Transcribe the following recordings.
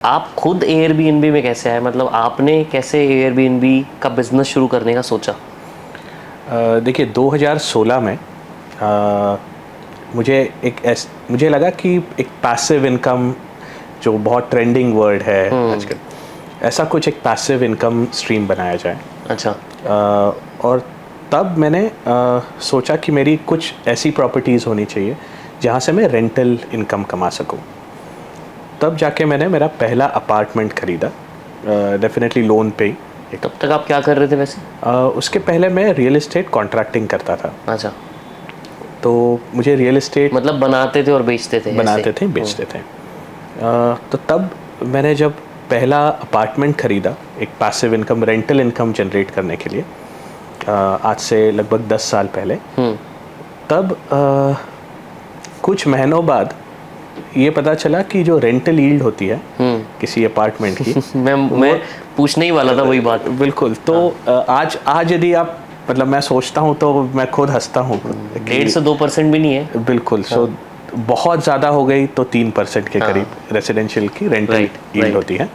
आप खुद एयरबीएनबी में कैसे आए, मतलब आपने कैसे एयरबीएनबी का बिजनेस शुरू करने का सोचा? देखिए 2016 में मुझे लगा कि एक पैसिव इनकम जो बहुत ट्रेंडिंग वर्ड है आजकल, ऐसा कुछ एक पैसिव इनकम स्ट्रीम बनाया जाए। अच्छा। और तब मैंने सोचा कि मेरी कुछ ऐसी प्रॉपर्टीज़ होनी चाहिए जहाँ से मैं रेंटल इनकम कमा सकूँ। तब जाके मैंने मेरा पहला अपार्टमेंट ख़रीदा, डेफिनेटली लोन पे ही। तब तक आप क्या कर रहे थे वैसे? उसके पहले मैं रियल एस्टेट कॉन्ट्रैक्टिंग करता था। अच्छा, तो मुझे रियल एस्टेट मतलब बनाते थे और बेचते थे? बनाते थे, बेचते थे। तो तब मैंने जब पहला अपार्टमेंट ख़रीदा एक passive income, rental income generate करने के लिए, आज से लगभग 10 साल पहले, तब कुछ महीनों बाद ये पता चला कि जो रेंटल यील्ड होती है किसी अपार्टमेंट की मैं पूछने ही वाला था वही बात। बिल्कुल। तो आज यदि आप, मतलब मैं सोचता हूँ तो मैं खुद हंसता हूँ। 1.5 से 2% भी नहीं है। बिल्कुल। सो बहुत ज़्यादा हो गई तो 3% के करीब रेसिडेंशियल की रेंटल यील्ड होती है।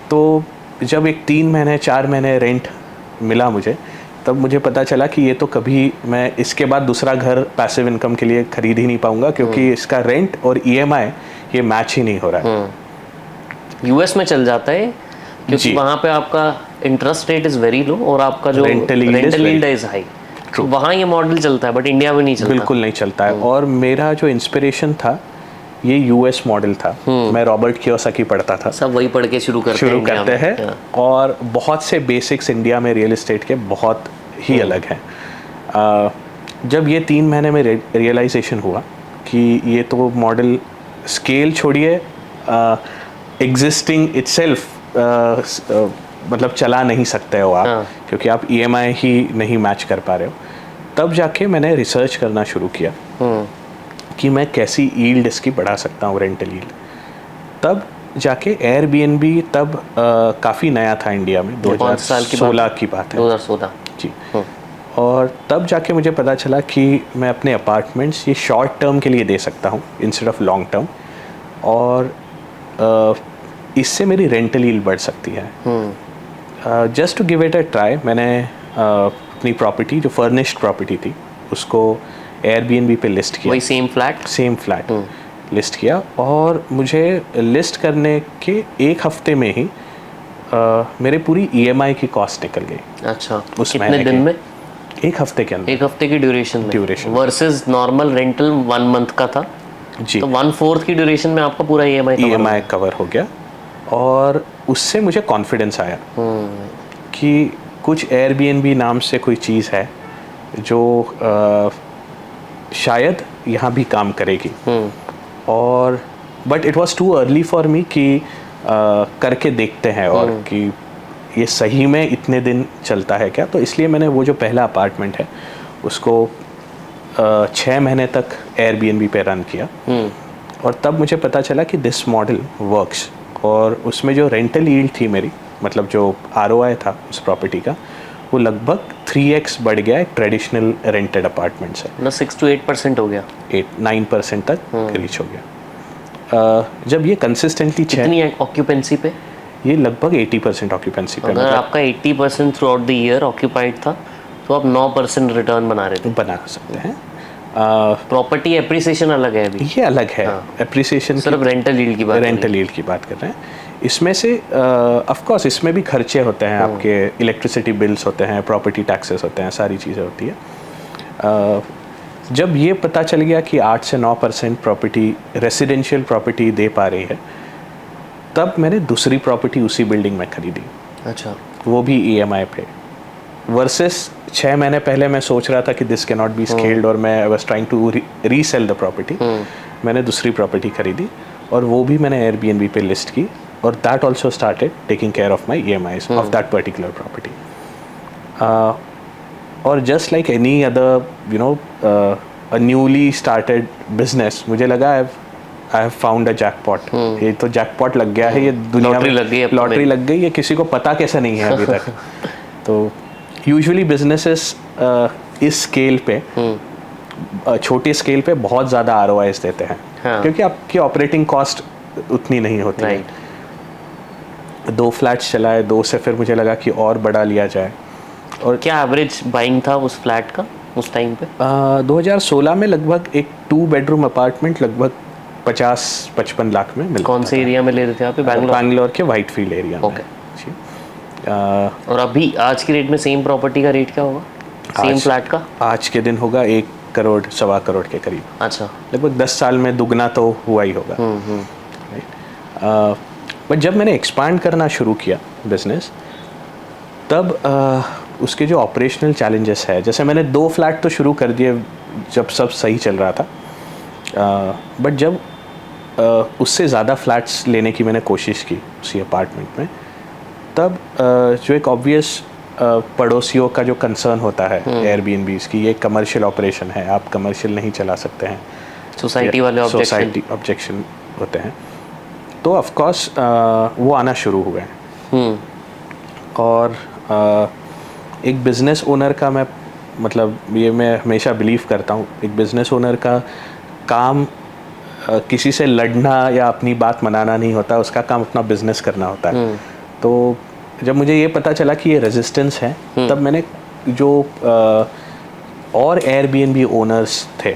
तो जब एक 3 महीने 4 महीने रेंट मिला मुझे, तब मुझे पता चला कि ये तो कभी मैं इसके बाद दूसरा घर पैसिव इनकम के लिए खरीद ही नहीं पाऊंगा, क्योंकि इसका रेंट और ईएमआई ये मैच ही नहीं हो रहा है। यूएस में चल जाता है क्योंकि वहाँ पे आपका interest rate is very low और आपका जो रेंटल यील्ड इज़ हाई। वहाँ ये मॉडल चलता है, बट इंडिया में नहीं चलता। बिल्कुल नहीं चलता है। और मेरा जो इंस्पिरेशन था ये यूएस मॉडल था। मैं रॉबर्ट कियोसाकी पढ़ता था। सब वही पढ़ के शुरू करते हैं। और बहुत से बेसिक्स इंडिया में रियल एस्टेट के बहुत ही अलग हैं। जब ये 3 महीने में रियलाइजेशन हुआ कि ये तो मॉडल स्केल छोड़िए, एग्जिस्टिंग इटसेल्फ मतलब चला नहीं सकते हो आप, क्योंकि आप ईएमआई ही नहीं मैच कर पा रहे हो। तब जाके मैंने रिसर्च करना शुरू किया कि मैं कैसी यील्ड इसकी बढ़ा सकता हूँ, रेंटल यील्ड। तब जाके एयरबीएनबी तब काफ़ी नया था इंडिया में। 2016 की बात है। 2016 जी। और तब जाके मुझे पता चला कि मैं अपने अपार्टमेंट्स ये शॉर्ट टर्म के लिए दे सकता हूँ इंस्टेड ऑफ लॉन्ग टर्म, और इससे मेरी रेंटल यील्ड बढ़ सकती है। Just to give it a try, मैंने अपनी प्रॉपर्टी जो फर्निश्ड प्रॉपर्टी थी उसको एयरबीएनबी पे लिस्ट किया। वही सेम फ्लैट लिस्ट किया, और मुझे लिस्ट करने के एक हफ्ते में ही मेरे पूरी ईएमआई की कॉस्ट निकल गई। अच्छा, कितने दिन में? एक हफ्ते के अंदर। एक हफ्ते की duration versus normal rental 1 month का था जी। तो 1/4 की ड्यूरेशन में आपका पूरा ईएमआई कवर हो गया। और उससे मुझे कॉन्फिडेंस आया कि कुछ एयरबीएनबी नाम से कोई चीज़ है जो शायद यहाँ भी काम करेगी। और but it was too early for me कि करके देखते हैं और कि ये सही में इतने दिन चलता है क्या। तो इसलिए मैंने वो जो पहला अपार्टमेंट है उसको 6 महीने तक एयरबीएनबी पे रन किया। और तब मुझे पता चला कि दिस मॉडल वर्क्स। और उसमें जो रेंटल यील्ड थी मेरी, मतलब जो आरओआई था उस प्रॉपर्टी का, वो लगभग 3x बढ़ गया एक ट्रेडिशनल रेंटेड अपार्टमेंट से। मतलब 6 to 8% हो गया, 8-9% तक रीच हो गया। जब ये कंसिस्टेंटली कितनी ऑक्यूपेंसी पे? ये लगभग 80% ऑक्यूपेंसी पे। अगर आपका 80% through out the year occupied था तो आप 9% रिटर्न बना रहे थे। बना सकते हैं। प्रॉपर्टी एप्रिसिएशन अलग है अभी, ये अलग है। एप्रिसिएशन सिर्फ रेंटल यील्ड की बात कर रहे हैं। इसमें से ऑफ कोर्स इसमें भी खर्चे होते हैं, आपके इलेक्ट्रिसिटी बिल्स होते हैं, प्रॉपर्टी टैक्सेस होते हैं, सारी चीज़ें होती है। जब ये पता चल गया कि 8 से 9% प्रॉपर्टी रेसिडेंशियल प्रॉपर्टी दे पा रही है, तब मैंने दूसरी प्रॉपर्टी उसी बिल्डिंग में खरीदी। अच्छा। वो भी ईएमआई पे। वर्सेस 6 महीने पहले मैं सोच रहा था कि this can not be scaled, और मैं was trying to resell the property. मैंने दूसरी प्रॉपर्टी खरीदी और वो भी मैंने एयरबीएनबी पे लिस्ट की, और that also started taking care of my EMIs of that particular property. और just like any other you know a newly started business, मुझे लगा I have found a jackpot. ये तो जैकपॉट लग गया है, ये दुनिया में लॉटरी लग गई, ये किसी को पता कैसे नहीं है अभी तक। तो यूजुअली बिजनेसेस इस स्केल पे, छोटे स्केल पे बहुत ज़्यादा आरओआईज देते हैं, क्योंकि आपकी ऑपरेटिंग कॉस्ट उतनी नहीं होती है। 2 फ्लैट्स चलाए, 2 से फिर मुझे लगा कि और बड़ा लिया जाए। और क्या एवरेज बाइंग था उस फ्लैट का उस टाइम पे? 2016 में लगभग एक 2 बेडरूम अपार्टमेंट लगभग 50-55 लाख में मिलता। कौन से एरिया में ले रहे थे आप? बैंगलोर के व्हाइटफील्ड एरिया में। ओके। और अभी आज की रेट में सेम प्रॉपर्टी का रेट क्या होगा, सेम फ्लैट का? आज के दिन होगा 1 करोड़ 1.25 करोड़ के करीब। अच्छा। लगभग 10 साल में दुगना तो हुआ ही होगा। बट जब मैंने एक्सपांड करना शुरू किया बिजनेस, तब उसके जो ऑपरेशनल चैलेंजेस है, जैसे मैंने 2 फ्लैट तो शुरू कर दिए जब सब सही चल रहा था, बट जब उससे ज़्यादा फ्लैट्स लेने की मैंने कोशिश की उसी अपार्टमेंट में, तब जो एक ऑब्वियस पड़ोसियों का जो कंसर्न होता है एयरबीएनबीज़ की, ये कमर्शियल ऑपरेशन है, आप कमर्शियल नहीं चला सकते हैं, सोसाइटी वाले ऑब्जेक्शन होते हैं, तो ऑफ कोर्स वो आना शुरू हुए हैं। और एक बिज़नेस ओनर का मैं हमेशा बिलीव करता हूँ, एक बिज़नेस ओनर का काम किसी से लड़ना या अपनी बात मनाना नहीं होता, उसका काम अपना बिजनेस करना होता है। तो जब मुझे ये पता चला कि ये रेजिस्टेंस है, तब मैंने जो और एयरबीएनबी ओनर्स थे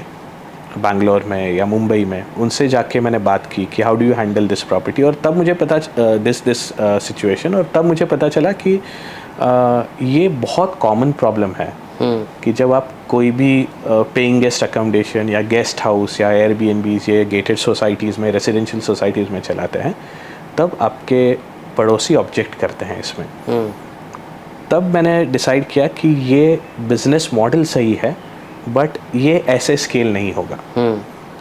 बैंगलोर में या मुंबई में, उनसे जाके मैंने बात की कि how do you handle this property, और तब मुझे पता दिस सिचुएशन, और तब मुझे पता चला कि ये बहुत कॉमन प्रॉब्लम है कि जब आप कोई भी पेइंग गेस्ट अकोमोडेशन या गेस्ट हाउस या एयरबीएनबीज़ या गेटेड सोसाइटीज़ में, रेजिडेंशियल सोसाइटीज़ में चलाते हैं, तब आपके पड़ोसी ऑब्जेक्ट करते हैं इसमें। तब मैंने डिसाइड किया कि ये बिज़नेस मॉडल सही है, बट ये ऐसे स्केल नहीं होगा।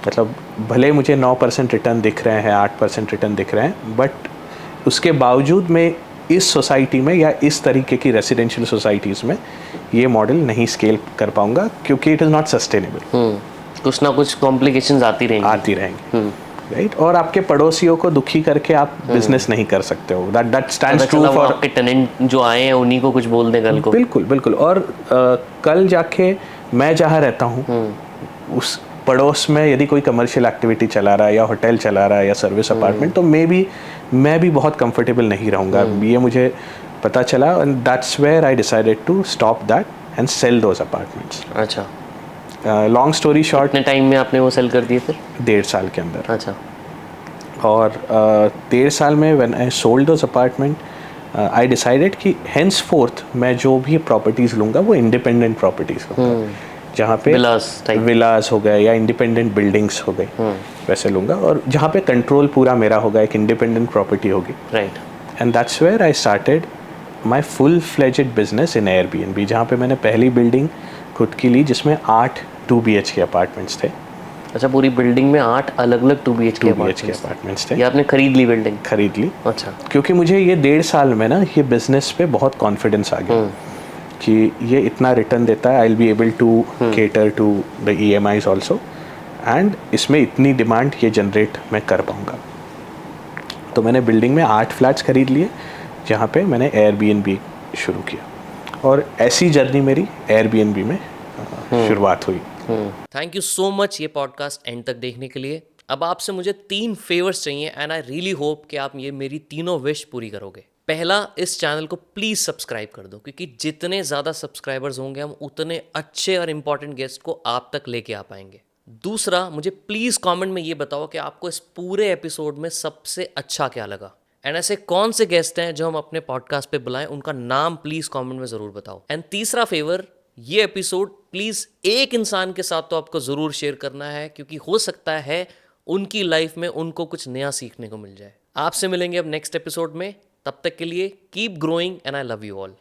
मतलब भले मुझे 9% रिटर्न दिख रहे हैं, 8% रिटर्न दिख रहे हैं, बट उसके बावजूद मैं इस सोसाइटी में या इस तरीके की रेसिडेंशियल सोसाइटीज़ में ये मॉडल नहीं स्केल कर पाऊंगा, क्योंकि इट इज़ नॉट सस्टेनेबल। कुछ ना कुछ कॉम्प्लिकेशंस आती रहेंगी। राइट। और आपके पड़ोसियों को दुखी करके आप बिजनेस नहीं कर सकते हो। दैट स्टैंड्स ट्रू फॉर आपके टेनेंट जो आए हैं उन्हीं को कुछ बोल दें कल को। बिल्कुल। और कल जाके मैं जहाँ रहता हूँ उस पड़ोस में यदि कोई कमर्शियल एक्टिविटी चला रहा है या होटल चला रहा है या सर्विस अपार्टमेंट, तो मैं भी बहुत कंफर्टेबल नहीं रहूँगा। ये मुझे पता चला, and that's where I decided to stop that and sell those apartments. अच्छा। लॉन्ग स्टोरी शॉर्ट, कितने टाइम में आपने वो सेल कर दिए फिर? 1.5 साल के अंदर। अच्छा। और 1.5 साल में when I sold those apartment, I decided कि हेंस फोर्थ मैं जो भी प्रॉपर्टीज़ लूँगा वो इंडिपेंडेंट प्रॉपर्टीज़ लूँगा, जहाँ पे विलास हो गए या इंडिपेंडेंट बिल्डिंग्स हो गए, वैसे लूँगा, और जहाँ पे कंट्रोल पूरा मेरा होगा, एक इंडिपेंडेंट प्रॉपर्टी होगी। Right. And that's where I started my full fledged business in Airbnb, जहाँ पे मैंने पहली बिल्डिंग खुद की ली जिसमें 8 2 BHK अपार्टमेंट्स थे। अच्छा, पूरी बिल्डिंग में 8 अलग-अलग 2 BHK अपार्टमेंट्स थे। ये आपने खरीद ली बिल्डिंग? खरीद ली। अच्छा। क्योंकि मुझे ये 1.5 साल में ना ये बिजनेस पे बहुत कॉन्फिडेंस आ गया कि ये इतना रिटर्न देता है, I will be able to cater to the EMIs also, एंड इसमें इतनी डिमांड ये जनरेट मैं कर पाऊँगा। तो मैंने बिल्डिंग में 8 फ्लैट्स खरीद लिए, जहाँ पे मैंने एयरबीएनबी शुरू किया, और ऐसी जर्नी मेरी एयरबीएनबी में शुरुआत हुई। थैंक यू सो मच ये पॉडकास्ट एंड तक देखने के लिए। अब आपसे मुझे 3 फेवर्स चाहिए, एंड आई रियली होप कि आप ये मेरी तीनों विश पूरी करोगे। पहला, इस चैनल को प्लीज़ सब्सक्राइब कर दो, क्योंकि जितने ज़्यादा सब्सक्राइबर्स होंगे हम उतने अच्छे और इम्पॉर्टेंट गेस्ट को आप तक लेके आ पाएंगे। दूसरा, मुझे प्लीज़ कमेंट में ये बताओ कि आपको इस पूरे एपिसोड में सबसे अच्छा क्या लगा, एंड ऐसे कौन से गेस्ट हैं जो हम अपने पॉडकास्ट पे बुलाएं, उनका नाम प्लीज़ कमेंट में ज़रूर बताओ। एंड तीसरा फेवर, ये एपिसोड प्लीज़ एक इंसान के साथ तो आपको ज़रूर शेयर करना है, क्योंकि हो सकता है उनकी लाइफ में उनको कुछ नया सीखने को मिल जाए। आपसे मिलेंगे अब नेक्स्ट एपिसोड में, तब तक के लिए keep growing and I love you all.